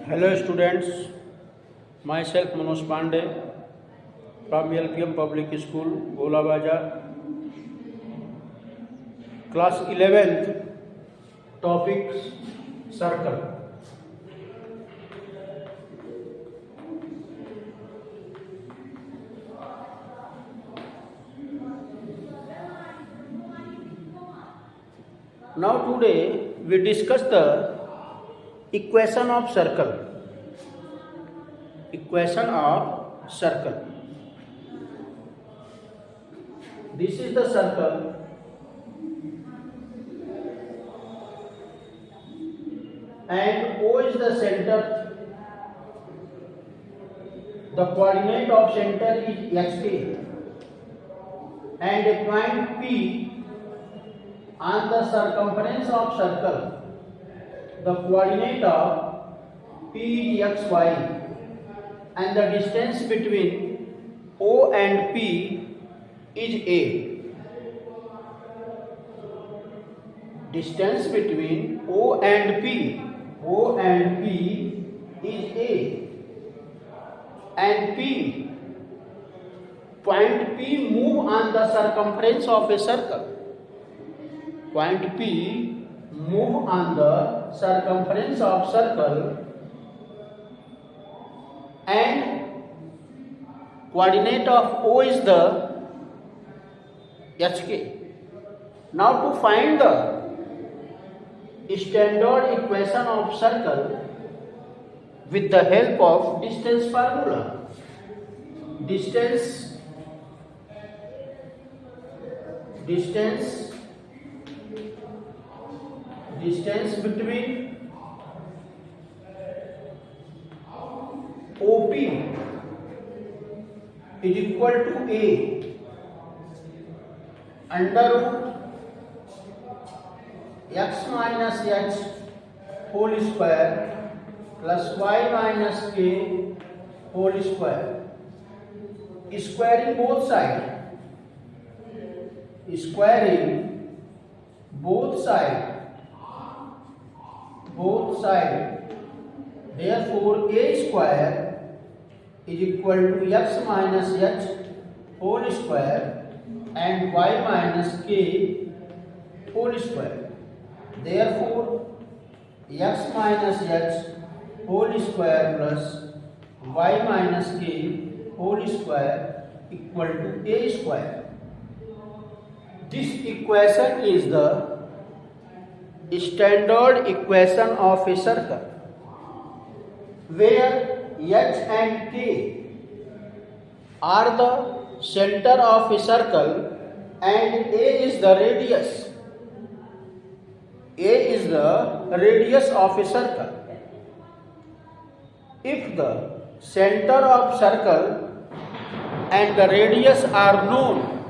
Hello students, myself Manoj Pandey from LPM Public School, Gola Bazar, class 11th, topics circle. Now today we discuss the equation of circle. Equation of circle. This is the circle and O is the center. The coordinate of center is HK and a point P on the circumference of circle. The coordinate of P is XY and the distance between O and P is A. Distance between O and P is A. And P, point P move on the circumference of a circle. Point P move on the circumference of circle and coordinate of O is the HK. Now to find the standard equation of circle with the help of distance formula. Distance between OP is equal to A under root x minus h whole square plus y minus k whole square. Squaring both sides. Therefore, a square is equal to x minus h whole square and y minus k whole square. Therefore, x minus h whole square plus y minus k whole square equal to a square. This equation is the standard equation of a circle where h and k are the center of a circle and a is the radius. A is the radius of a circle. If the center of circle and the radius are known,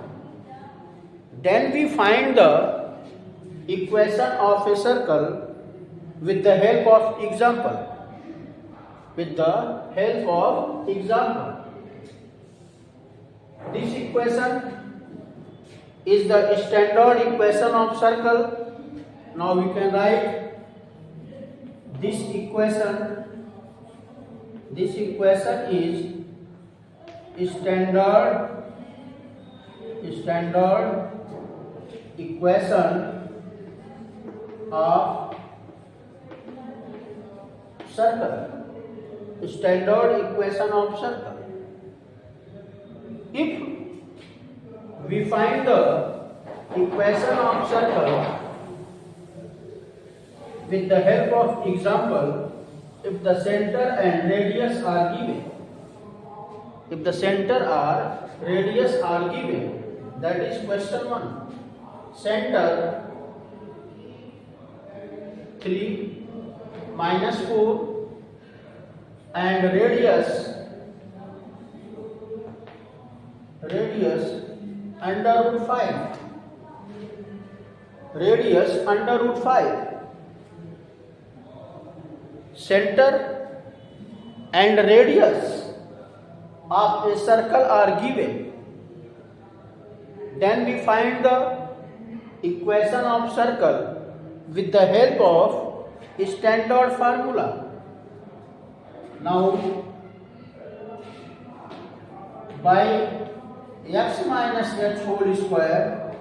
then we find the equation of a circle with the help of example. This equation is the standard equation of circle. Now we can write this equation. This equation is standard equation of circle. Standard equation of circle. If we find the equation of circle with the help of example, if the center and radius are given, that is question 1. Center 3 minus 4 and radius under root 5. Center and radius of a circle are given. Then we find the equation of circle with the help of standard formula. Now by x minus h whole square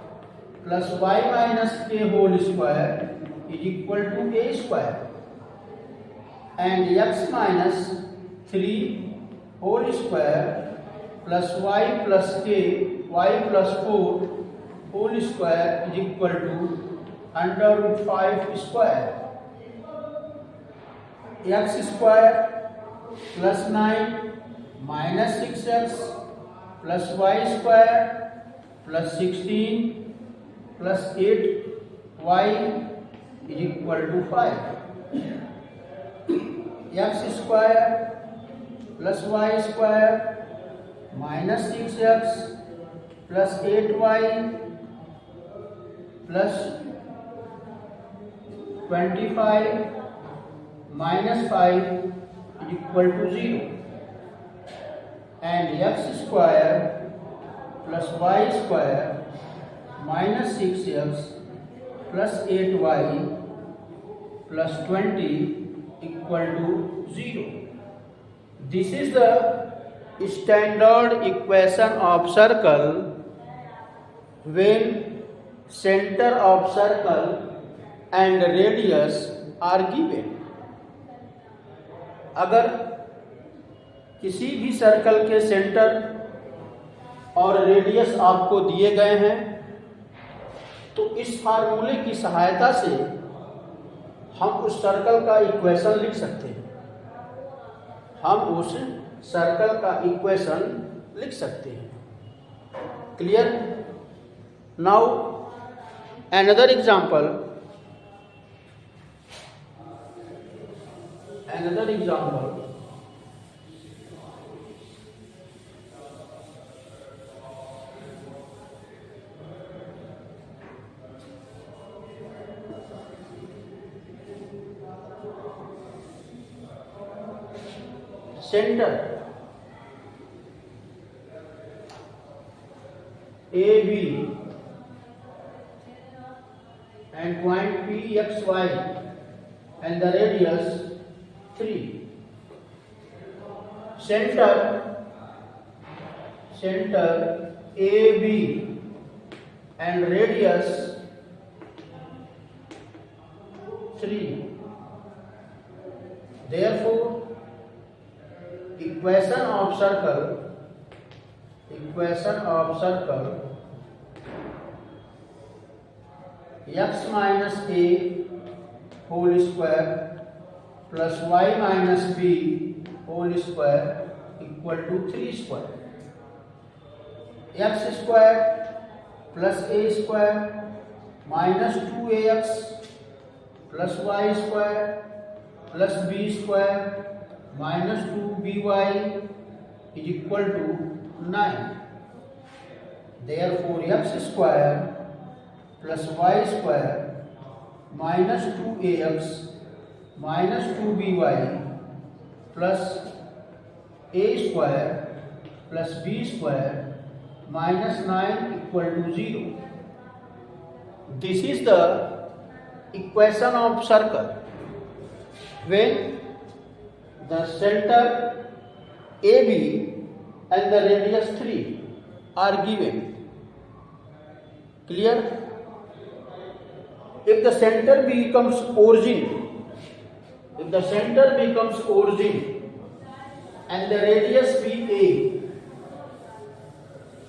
plus y minus k whole square is equal to a square, and x minus 3 whole square plus y plus k y plus 4 whole square is equal to under root 5 square. X square plus 9 minus 6x plus y square plus 16 plus 8y is equal to 5. X square plus y square minus 6x plus 8y plus 25 minus 5 is equal to 0, and x square plus y square minus 6x plus 8y plus 20 equal to 0. This is the standard equation of circle when center of circle and radius are given. अगर किसी भी circle के centre और radius आपको दिए गए हैं तो इस फार्मूले की सहायता से हम उस सर्कल का इक्वेशन लिख सकते हैं। हम उस सर्कल का इक्वेशन लिख सकते हैं। Clear? Now another example. Center AB and point PXY and the radius 3. Center AB and radius 3. Therefore, equation of circle x minus a whole square plus y minus b whole square equal to 3 square. X square plus a square minus 2ax plus y square plus b square minus 2by is equal to 9. Therefore, x square plus y square minus 2ax minus 2by plus a square plus b square minus 9 equal to 0. This is the equation of circle when the center AB and the radius 3 are given. Clear? If the center becomes origin and the radius be a,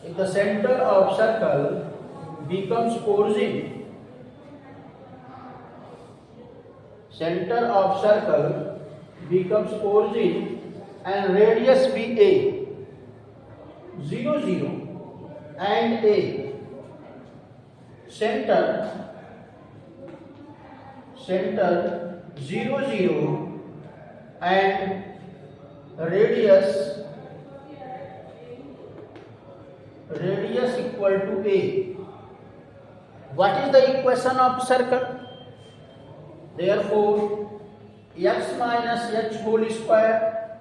if the center of circle becomes origin, and radius be a, 0 0 and a, center 0 0 and radius equal to a. What is the equation of circle? Therefore, x minus h whole square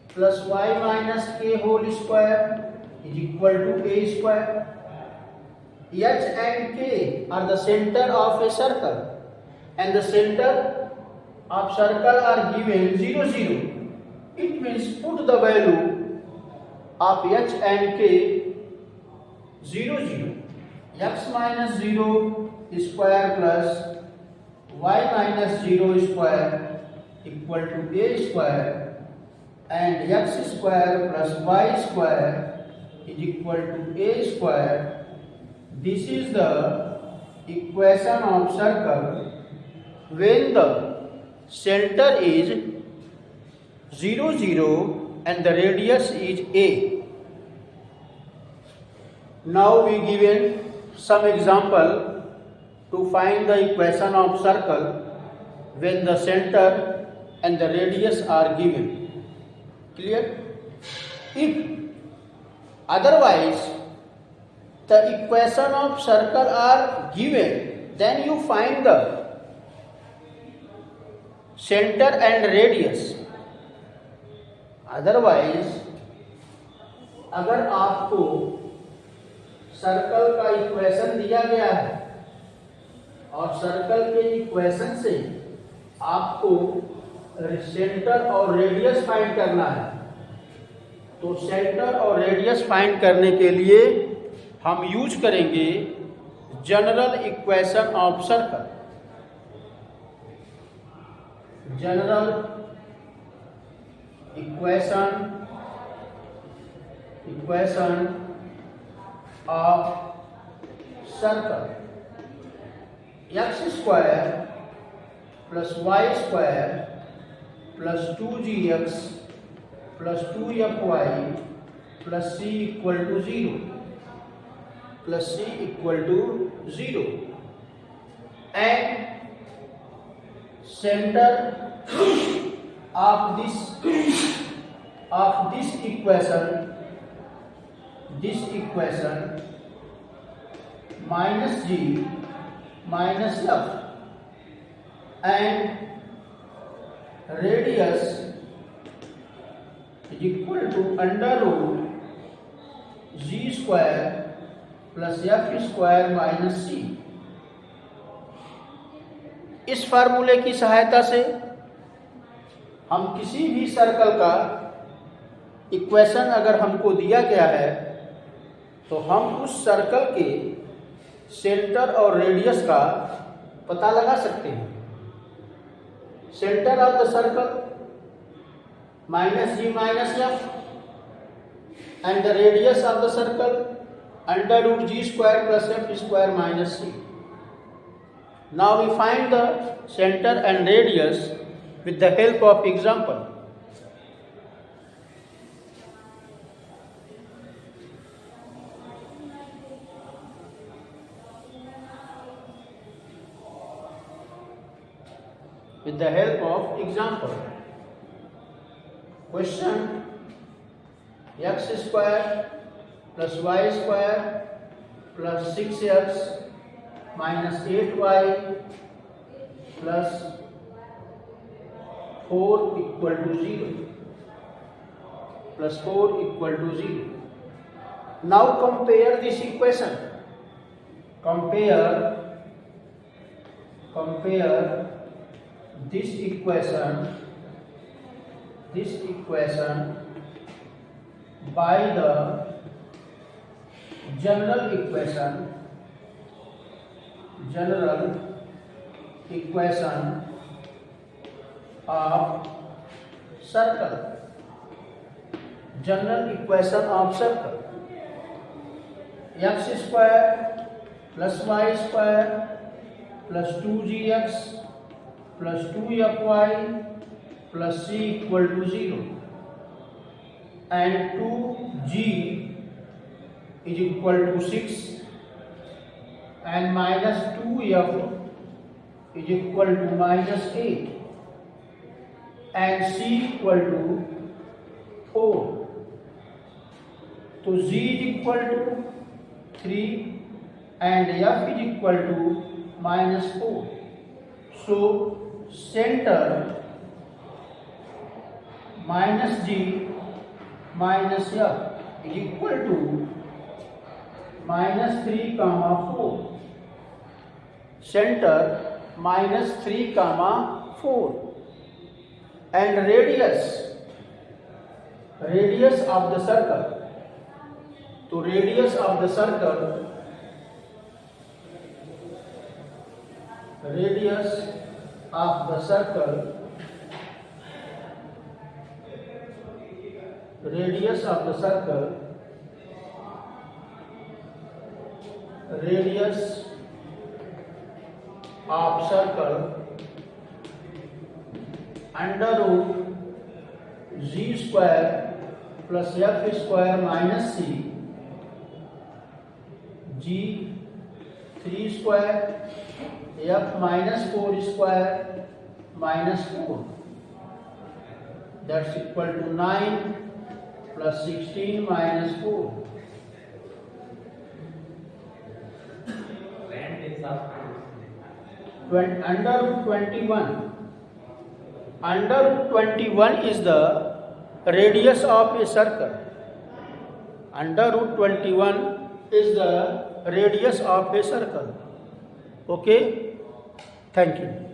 plus y minus k whole square is equal to a square. H and k are the center of a circle, and the center of circle are given 0 0. It means put the value of h and k 0 0. X minus 0 square plus y minus 0 square equal to a square, and x square plus y square is equal to a square. This is the equation of circle when the center is 0 0 and the radius is a. Now we given some example to find the equation of circle when the center and the radius are given. Clear? If otherwise the equation of circle are given, then you find the center and radius. Otherwise अगर आपको circle का equation दिया गया है और circle के equation से आपको सेंटर और रेडियस फाइंड करना है, तो सेंटर और रेडियस फाइंड करने के लिए हम यूज करेंगे general equation of circle. General equation of circle. X square plus y square plus 2gx plus 2fy plus c equal to 0 plus c equal to 0, and center of this equation minus g minus f, and radius is equal to under root g square plus f square minus c. इस फार्मूले की सहायता से हम किसी भी circle का equation अगर हमको दिया गया है तो हम उस सर्कल के सेंटर और रेडियस का पता लगा सकते हैं. Centre of the circle minus G minus F, and the radius of the circle under root G square plus F square minus C. Now we find the centre and radius with the help of example. With the help of example. Question: x square plus y square plus 6x minus 8y plus 4 equal to 0 plus 4 equal to 0. Now compare this equation. Compare this equation by the general equation of circle. General equation of circle: x square plus y square plus 2gx plus 2fy plus c equal to 0, and 2g is equal to 6 and minus 2f is equal to minus 8 and c equal to 4. तो g is equal to 3 and f is equal to minus 4. So center minus g minus f is equal to minus 3 comma 4. Center minus 3 comma 4, and radius radius of the circle. To radius of the circle, radius of the circle, radius of the circle, radius of circle under root g square plus f square minus c, g 3 square f minus 4 square minus 4, that's equal to 9 plus 16 minus 4. Under root 21. Under root 21 is the radius of a circle. Under root 21 is the radius of a circle. Okay? Thank you.